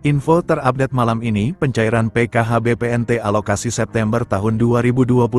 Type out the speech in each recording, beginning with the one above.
Info terupdate malam ini, pencairan PKH BPNT alokasi September tahun 2024,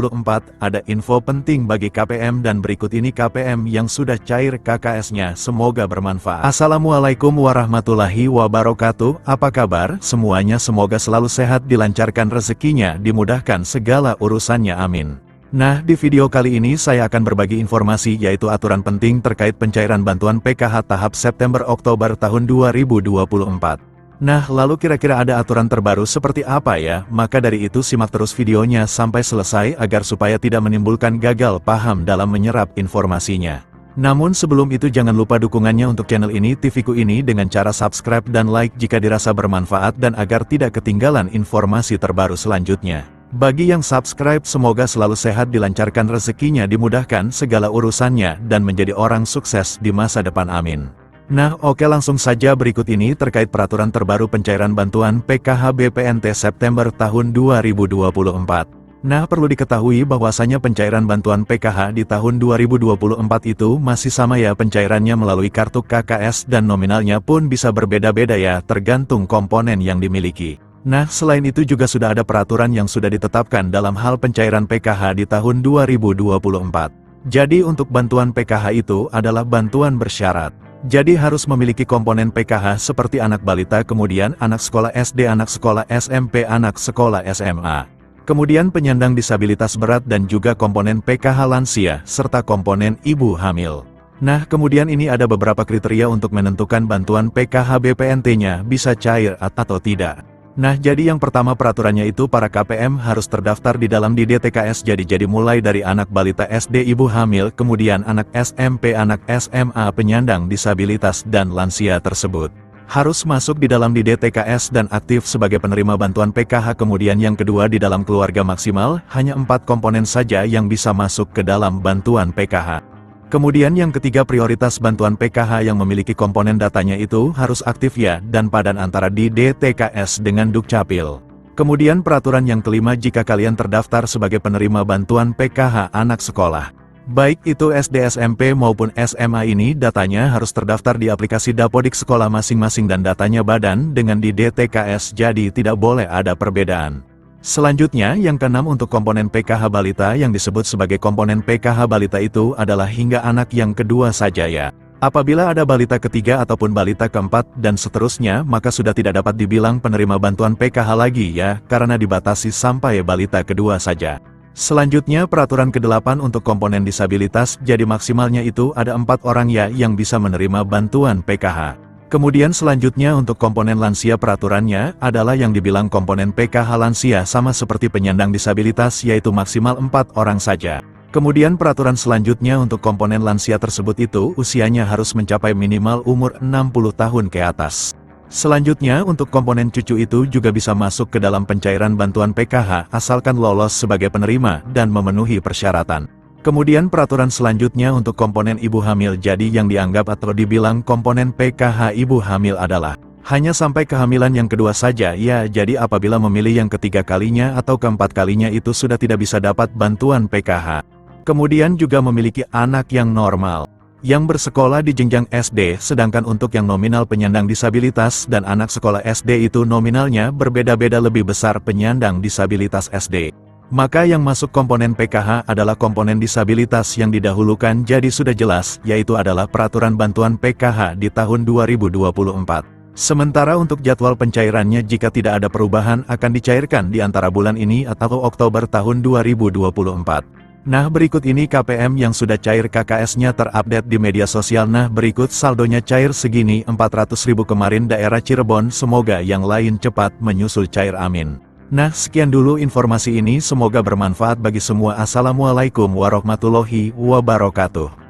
ada info penting bagi KPM dan berikut ini KPM yang sudah cair KKS-nya, semoga bermanfaat. Assalamualaikum warahmatullahi wabarakatuh, apa kabar? Semuanya semoga selalu sehat, dilancarkan rezekinya, dimudahkan segala urusannya, amin. Nah, di video kali ini saya akan berbagi informasi yaitu aturan penting terkait pencairan bantuan PKH tahap September-Oktober tahun 2024. Nah, lalu kira-kira ada aturan terbaru seperti apa ya? Maka dari itu simak terus videonya sampai selesai agar supaya tidak menimbulkan gagal paham dalam menyerap informasinya. Namun sebelum itu jangan lupa dukungannya untuk channel ini, TV-ku ini dengan cara subscribe dan like jika dirasa bermanfaat dan agar tidak ketinggalan informasi terbaru selanjutnya. Bagi yang subscribe semoga selalu sehat, dilancarkan rezekinya, dimudahkan segala urusannya, dan menjadi orang sukses di masa depan, amin. Nah oke, langsung saja berikut ini terkait peraturan terbaru pencairan bantuan PKH BPNT September tahun 2024. Nah, perlu diketahui bahwasanya pencairan bantuan PKH di tahun 2024 itu masih sama ya, pencairannya melalui kartu KKS dan nominalnya pun bisa berbeda-beda ya, tergantung komponen yang dimiliki. Nah, selain itu juga sudah ada peraturan yang sudah ditetapkan dalam hal pencairan PKH di tahun 2024. Jadi untuk bantuan PKH itu adalah bantuan bersyarat. Jadi harus memiliki komponen PKH seperti anak balita, kemudian anak sekolah SD, anak sekolah SMP, anak sekolah SMA. Kemudian penyandang disabilitas berat dan juga komponen PKH lansia, serta komponen ibu hamil. Nah, kemudian ini ada beberapa kriteria untuk menentukan bantuan PKH BPNT-nya bisa cair atau tidak. Nah, jadi yang pertama peraturannya itu para KPM harus terdaftar di dalam DTKS. Jadi mulai dari anak balita SD, ibu hamil, kemudian anak SMP, anak SMA, penyandang disabilitas dan lansia tersebut harus masuk di dalam DTKS dan aktif sebagai penerima bantuan PKH. Kemudian yang kedua, di dalam keluarga maksimal hanya 4 komponen saja yang bisa masuk ke dalam bantuan PKH. Kemudian yang ketiga, prioritas bantuan PKH yang memiliki komponen datanya itu harus aktif ya, dan padan antara di DTKS dengan Dukcapil. Kemudian peraturan yang kelima, jika kalian terdaftar sebagai penerima bantuan PKH anak sekolah, baik itu SD, SMP maupun SMA, ini datanya harus terdaftar di aplikasi Dapodik sekolah masing-masing dan datanya badan dengan di DTKS, jadi tidak boleh ada perbedaan. Selanjutnya, yang keenam, untuk komponen PKH balita yang disebut sebagai komponen PKH balita itu adalah hingga anak yang kedua saja ya. Apabila ada balita ketiga ataupun balita keempat dan seterusnya, maka sudah tidak dapat dibilang penerima bantuan PKH lagi ya, karena dibatasi sampai balita kedua saja. Selanjutnya, peraturan ke-8 untuk komponen disabilitas, jadi maksimalnya itu ada 4 orang ya yang bisa menerima bantuan PKH. Kemudian selanjutnya untuk komponen lansia, peraturannya adalah yang dibilang komponen PKH lansia sama seperti penyandang disabilitas, yaitu maksimal 4 orang saja. Kemudian peraturan selanjutnya untuk komponen lansia tersebut itu usianya harus mencapai minimal umur 60 tahun ke atas. Selanjutnya untuk komponen cucu itu juga bisa masuk ke dalam pencairan bantuan PKH asalkan lolos sebagai penerima dan memenuhi persyaratan. Kemudian peraturan selanjutnya untuk komponen ibu hamil, jadi yang dianggap atau dibilang komponen PKH ibu hamil adalah hanya sampai kehamilan yang kedua saja ya, jadi apabila memilih yang ketiga kalinya atau keempat kalinya itu sudah tidak bisa dapat bantuan PKH. Kemudian juga memiliki anak yang normal, yang bersekolah di jenjang SD, sedangkan untuk yang nominal penyandang disabilitas dan anak sekolah SD itu nominalnya berbeda-beda, lebih besar penyandang disabilitas SD. Maka yang masuk komponen PKH adalah komponen disabilitas yang didahulukan, jadi sudah jelas, yaitu adalah peraturan bantuan PKH di tahun 2024. Sementara untuk jadwal pencairannya jika tidak ada perubahan akan dicairkan di antara bulan ini atau Oktober tahun 2024. Nah, berikut ini KPM yang sudah cair KKS-nya terupdate di media sosial. Nah, berikut saldonya cair segini, 400.000 kemarin daerah Cirebon, semoga yang lain cepat menyusul cair, amin. Nah, sekian dulu informasi ini, semoga bermanfaat bagi semua. Assalamualaikum warahmatullahi wabarakatuh.